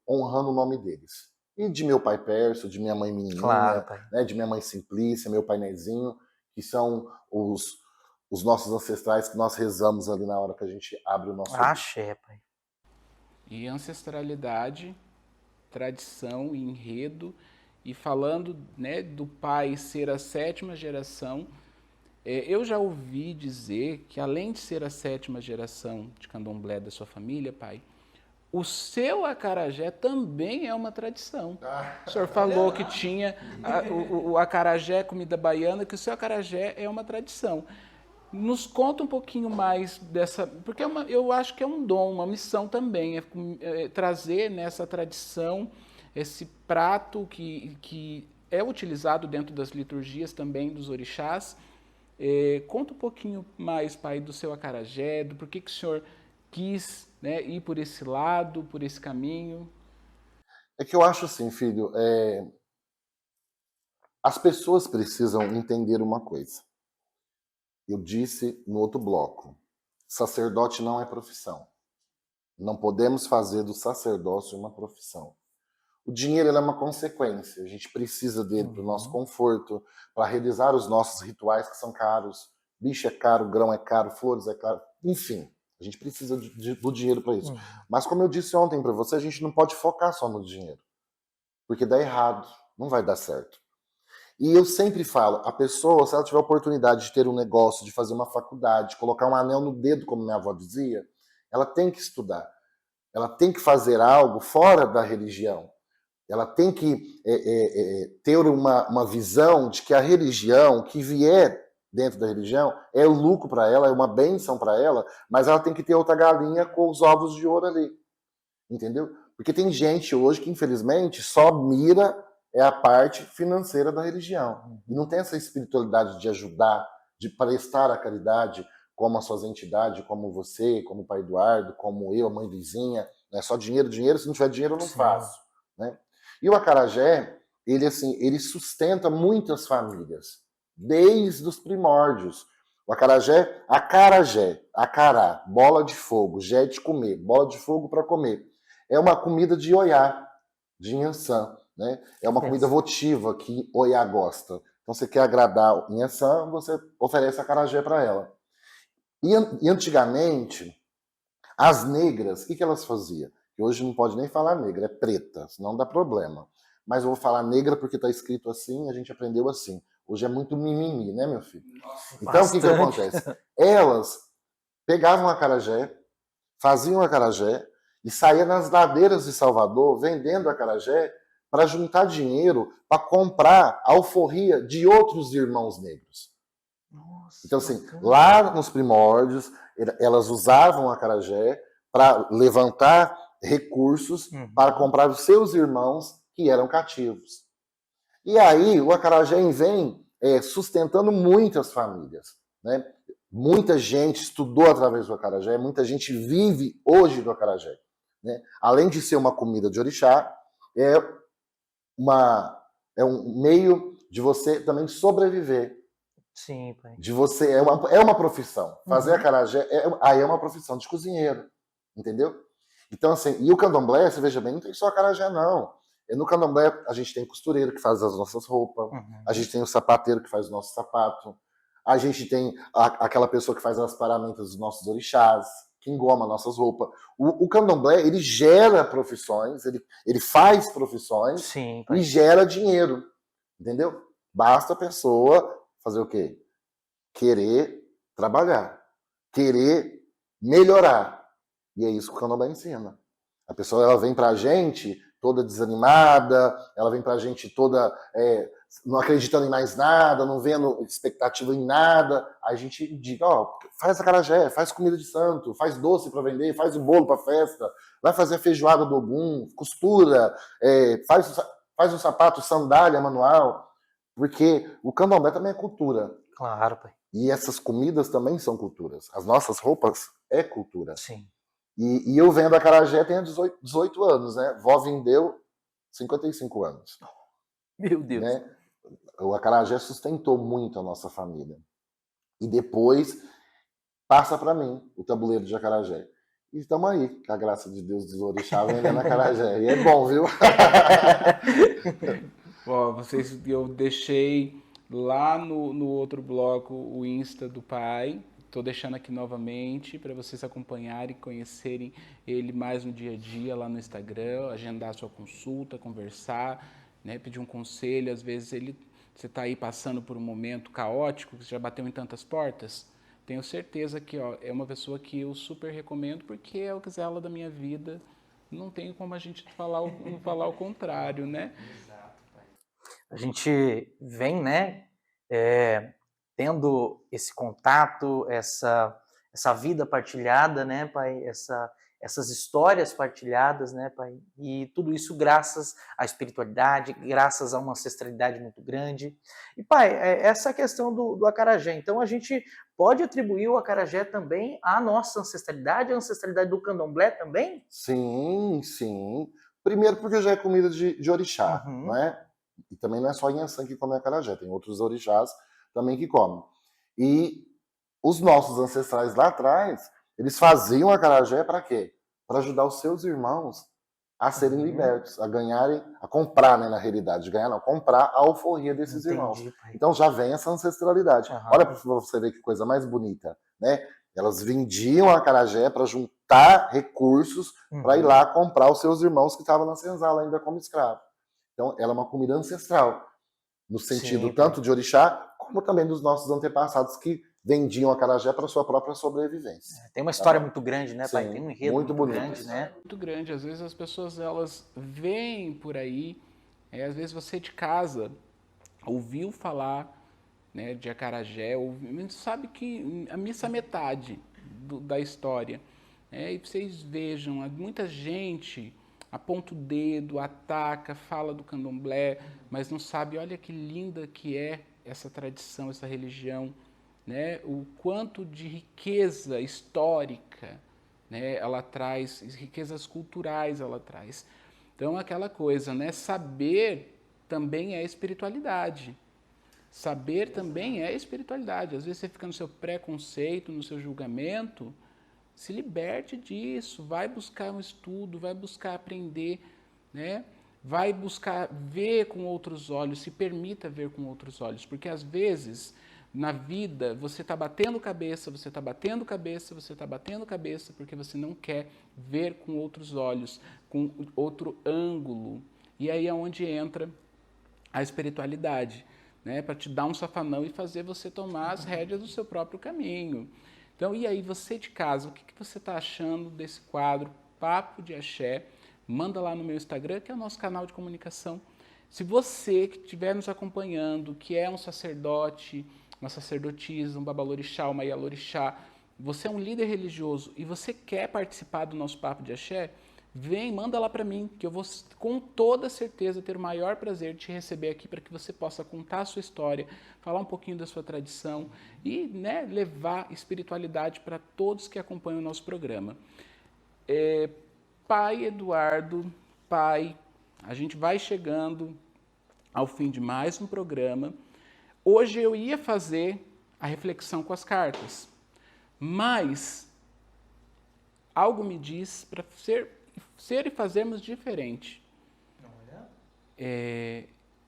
honrando o nome deles. E de meu pai Pércio, de minha mãe Menininha, Claro, pai. né, de minha mãe Simplícia, meu pai Nezinho, que são os nossos ancestrais que nós rezamos ali na hora que a gente abre o nosso... Axé, pai. E ancestralidade, tradição, enredo, e falando, né, do pai ser a 7ª geração, eu já ouvi dizer que além de ser a 7ª geração de candomblé da sua família, pai, o seu acarajé também é uma tradição. O senhor falou que tinha o acarajé, comida baiana, que o seu acarajé é uma tradição. Nos conta um pouquinho mais dessa... Porque eu acho que é um dom, uma missão também, trazer nessa tradição esse prato que é utilizado dentro das liturgias também dos orixás. Conta um pouquinho mais, pai, do seu acarajé, do porquê que o senhor quis, né, ir por esse lado, por esse caminho. É que eu acho assim, filho, as pessoas precisam entender uma coisa. Eu disse no outro bloco, sacerdote não é profissão. Não podemos fazer do sacerdócio uma profissão. O dinheiro é uma consequência, a gente precisa dele para o nosso conforto, para realizar os nossos rituais que são caros. Bicho é caro, grão é caro, flores é caro, enfim. A gente precisa do dinheiro para isso. Mas como eu disse ontem para você, a gente não pode focar só no dinheiro. Porque dá errado, não vai dar certo. E eu sempre falo, a pessoa, se ela tiver a oportunidade de ter um negócio, de fazer uma faculdade, de colocar um anel no dedo, como minha avó dizia, ela tem que estudar. Ela tem que fazer algo fora da religião. Ela tem que ter uma visão de que a religião, que vier dentro da religião, é lucro para ela, é uma bênção para ela, mas ela tem que ter outra galinha com os ovos de ouro ali. Entendeu? Porque tem gente hoje que, infelizmente, só mira a parte financeira da religião. E não tem essa espiritualidade de ajudar, de prestar a caridade, como as suas entidades, como você, como o pai Eduardo, como eu, a mãe Luizinha. Não é só dinheiro, dinheiro, se não tiver dinheiro eu não faço. Né? E o acarajé, ele sustenta muitas famílias, desde os primórdios. O acarajé, acará, bola de fogo, jé de comer, bola de fogo para comer. É uma comida de Oiá, de Inhaçã. Né? É uma comida votiva que Oiá gosta. Então, você quer agradar Inhaçã, você oferece acarajé para ela. E antigamente, as negras, o que elas faziam? Que hoje não pode nem falar negra, é preta, senão dá problema. Mas eu vou falar negra porque está escrito assim, a gente aprendeu assim. Hoje é muito mimimi, né, meu filho? Então, o que acontece? Elas pegavam acarajé, faziam acarajé e saíam nas ladeiras de Salvador vendendo acarajé para juntar dinheiro para comprar a alforria de outros irmãos negros. Nossa, então, assim, lá nos primórdios, elas usavam o acarajé para levantar recursos para comprar os seus irmãos que eram cativos. E aí, o acarajé vem sustentando muitas famílias. Né? Muita gente estudou através do acarajé, muita gente vive hoje do acarajé. Né? Além de ser uma comida de orixá, é um meio de você também sobreviver. Sim, pai. De você, é uma profissão. Fazer acarajé aí é uma profissão de cozinheiro. Entendeu? Então, assim, e o candomblé, você veja bem, não tem só acarajé, não. No candomblé, a gente tem costureiro que faz as nossas roupas, a gente tem o sapateiro que faz o nosso sapato, a gente tem aquela pessoa que faz as paramentas dos nossos orixás, que engoma nossas roupas. O candomblé, ele gera profissões, ele faz profissões. Sim, pai. E gera dinheiro, entendeu? Basta a pessoa fazer o quê? Querer trabalhar, querer melhorar. E é isso que o candomblé ensina. A pessoa, ela vem pra gente toda desanimada, ela vem pra gente toda não acreditando em mais nada, não vendo expectativa em nada. A gente diga, faz acarajé, faz comida de santo, faz doce para vender, faz o bolo para festa, vai fazer a feijoada do Ogum, costura, faz um sapato, sandália manual, porque o candomblé também é cultura. Claro, pai. E essas comidas também são culturas. As nossas roupas é cultura. Sim. E eu vendo acarajé tenho 18 anos, né? Vó vendeu 55 anos. Meu Deus. Né? O acarajé sustentou muito a nossa família. E depois passa para mim o tabuleiro de acarajé. E estamos aí, com a graça de Deus dos orixás, vendendo acarajé. E é bom, viu? Eu deixei lá no outro bloco o Insta do pai. Estou deixando aqui novamente para vocês acompanharem e conhecerem ele mais no dia a dia lá no Instagram, agendar sua consulta, conversar, né, pedir um conselho. Às vezes você está aí passando por um momento caótico, que você já bateu em tantas portas. Tenho certeza que é uma pessoa que eu super recomendo, porque é o Zela da minha vida. Não tem como a gente falar o contrário, né? Exato, pai. A gente vem, né, tendo esse contato, essa vida partilhada, né, pai? Essas histórias partilhadas, né, pai? E tudo isso graças à espiritualidade, graças a uma ancestralidade muito grande. E, pai, essa questão do acarajé. Então, a gente pode atribuir o acarajé também à nossa ancestralidade, à ancestralidade do candomblé também? Sim, sim. Primeiro porque já é comida de orixá, não é? E também não é só Inhaçã que come acarajé, tem outros orixás também que comem. E os nossos ancestrais lá atrás, eles faziam acarajé para quê? Para ajudar os seus irmãos a serem libertos, a ganharem, a comprar, né, na realidade, comprar a alforria desses irmãos. Pai. Então já vem essa ancestralidade. Olha para você ver que coisa mais bonita, né? Elas vendiam a acarajé para juntar recursos para ir lá comprar os seus irmãos que estavam na senzala ainda como escravo. Então ela é uma comida ancestral, no sentido tanto de orixá, como também dos nossos antepassados que vendiam acarajé para sua própria sobrevivência. Tem uma história muito grande, né, pai? Tem um enredo muito bonito, grande, né? Muito grande. Às vezes as pessoas, elas veem por aí, às vezes você de casa ouviu falar, né, de acarajé, sabe que a missa é metade da história. E vocês vejam, muita gente aponta o dedo, ataca, fala do candomblé, mas não sabe, olha que linda que é essa tradição, essa religião, né? O quanto de riqueza histórica, né, ela traz, riquezas culturais ela traz. Então, aquela coisa, né? Saber também é espiritualidade. Saber também é espiritualidade. Às vezes você fica no seu preconceito, no seu julgamento. Se liberte disso, vai buscar um estudo, vai buscar aprender, né? Vai buscar ver com outros olhos, se permita ver com outros olhos, porque às vezes na vida você está batendo cabeça, você está batendo cabeça, você está batendo cabeça, porque você não quer ver com outros olhos, com outro ângulo. E aí é onde entra a espiritualidade, né? Para te dar um safanão e fazer você tomar as rédeas do seu próprio caminho. Então, e aí, você de casa, o que você está achando desse quadro Papo de Axé? Manda lá no meu Instagram, que é o nosso canal de comunicação. Se você que estiver nos acompanhando, que é um sacerdote, uma sacerdotisa, um babalorixá, uma ialorixá, você é um líder religioso e você quer participar do nosso Papo de Axé, vem, manda lá para mim, que eu vou com toda certeza ter o maior prazer de te receber aqui para que você possa contar a sua história, falar um pouquinho da sua tradição e, né, levar espiritualidade para todos que acompanham o nosso programa. Pai Eduardo, pai, a gente vai chegando ao fim de mais um programa. Hoje eu ia fazer a reflexão com as cartas, mas algo me diz para ser e fazermos diferente.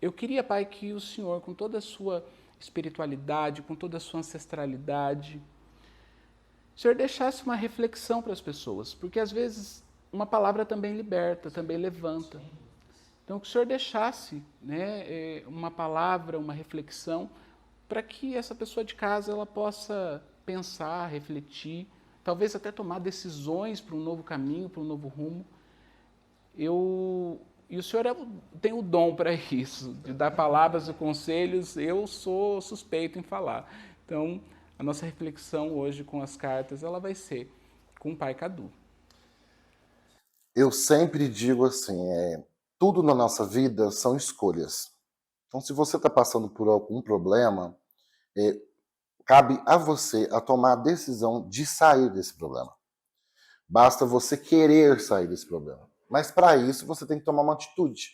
Eu queria, pai, que o Senhor, com toda a sua espiritualidade, com toda a sua ancestralidade, o senhor deixasse uma reflexão para as pessoas, porque às vezes uma palavra também liberta, também levanta. Então, que o senhor deixasse, né, uma palavra, uma reflexão, para que essa pessoa de casa ela possa pensar, refletir, talvez até tomar decisões para um novo caminho, para um novo rumo. E o senhor tem o dom para isso, de dar palavras e conselhos, eu sou suspeito em falar. Então, a nossa reflexão hoje com as cartas, ela vai ser com o Pai Cadu. Eu sempre digo assim, tudo na nossa vida são escolhas. Então, se você está passando por algum problema, cabe a você a tomar a decisão de sair desse problema. Basta você querer sair desse problema. Mas para isso você tem que tomar uma atitude.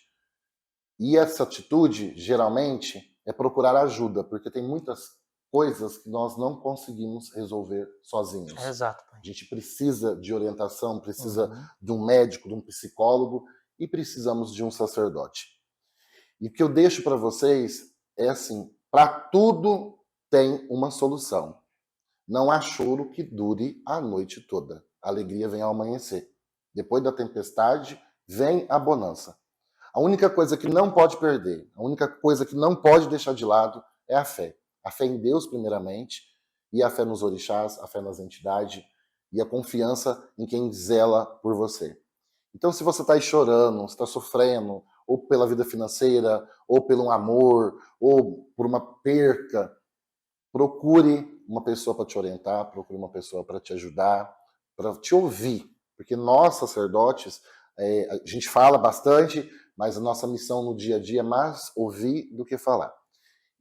E essa atitude, geralmente, é procurar ajuda, porque tem muitas coisas que nós não conseguimos resolver sozinhos. Exato, pai. A gente precisa de orientação, precisa de um médico, de um psicólogo e precisamos de um sacerdote. E o que eu deixo para vocês é assim, para tudo tem uma solução. Não há choro que dure a noite toda. A alegria vem ao amanhecer. Depois da tempestade, vem a bonança. A única coisa que não pode perder, a única coisa que não pode deixar de lado é a fé. A fé em Deus, primeiramente, e a fé nos orixás, a fé nas entidades, e a confiança em quem zela por você. Então, se você está aí chorando, está sofrendo, ou pela vida financeira, ou pelo amor, ou por uma perca, procure uma pessoa para te orientar, procure uma pessoa para te ajudar, para te ouvir. Porque nós, sacerdotes, a gente fala bastante, mas a nossa missão no dia a dia é mais ouvir do que falar.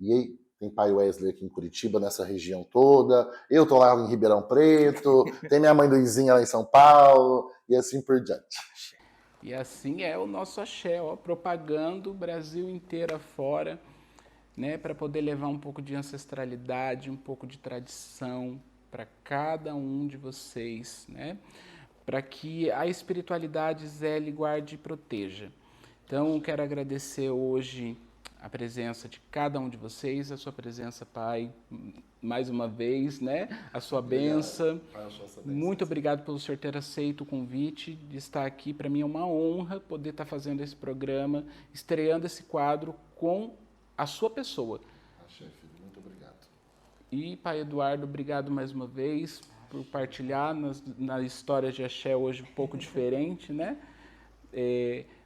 E aí, tem Pai Wesley aqui em Curitiba, nessa região toda, eu tô lá em Ribeirão Preto, tem minha mãe Luizinha lá em São Paulo, e assim por diante. E assim é o nosso axé, propagando o Brasil inteiro afora, né, para poder levar um pouco de ancestralidade, um pouco de tradição para cada um de vocês, né, para que a espiritualidade zele, guarde e proteja. Então, quero agradecer hoje a presença de cada um de vocês, a sua presença, Pai, mais uma vez, né? A sua bênção. Muito obrigado pelo senhor ter aceito o convite de estar aqui. Para mim é uma honra poder estar fazendo esse programa, estreando esse quadro com a sua pessoa. Chefe, muito obrigado. E, Pai Eduardo, obrigado mais uma vez por partilhar na história de axé hoje um pouco diferente, né?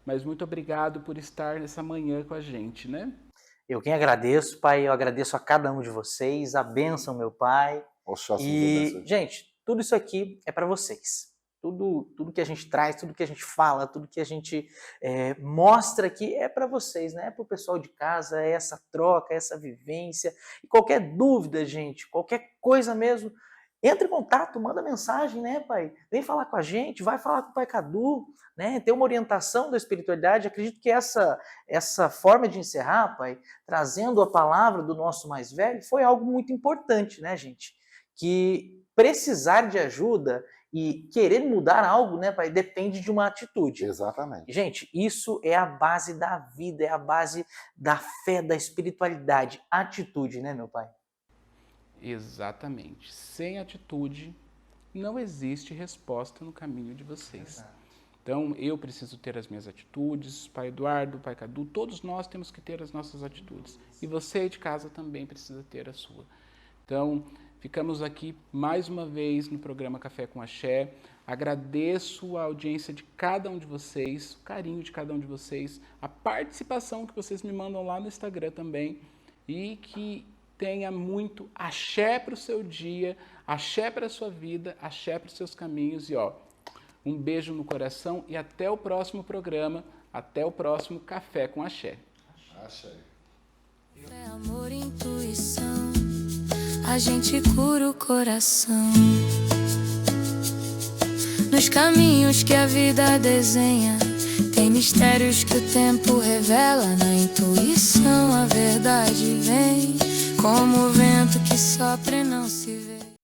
Mas muito obrigado por estar nessa manhã com a gente, né? Eu quem agradeço, Pai, eu agradeço a cada um de vocês, a bênção, meu Pai. E, gente, tudo isso aqui é para vocês. Tudo que a gente traz, tudo que a gente fala, tudo que a gente mostra aqui é para vocês, né? É para o pessoal de casa, é essa troca, é essa vivência. E qualquer dúvida, gente, qualquer coisa mesmo, entre em contato, manda mensagem, né, Pai? Vem falar com a gente, vai falar com o Pai Cadu, né? Ter uma orientação da espiritualidade. Acredito que essa forma de encerrar, Pai, trazendo a palavra do nosso mais velho, foi algo muito importante, né, gente? Que precisar de ajuda e querer mudar algo, né, Pai, depende de uma atitude. Exatamente. Gente, isso é a base da vida, é a base da fé, da espiritualidade. Atitude, né, meu Pai? Exatamente. Sem atitude, não existe resposta no caminho de vocês. Exato. Então, eu preciso ter as minhas atitudes, Pai Eduardo, Pai Cadu, todos nós temos que ter as nossas atitudes. E você de casa também precisa ter a sua. Então, ficamos aqui mais uma vez no programa Café com Axé. Agradeço a audiência de cada um de vocês, o carinho de cada um de vocês, a participação que vocês me mandam lá no Instagram também. E que tenha muito axé para o seu dia, axé para a sua vida, axé para os seus caminhos. E um beijo no coração e até o próximo programa, até o próximo Café com Axé. Axé. Fé, amor, intuição, a gente cura o coração. Nos caminhos que a vida desenha, tem mistérios que o tempo revela. Na intuição a verdade vem, como o vento que sopra e não se vê.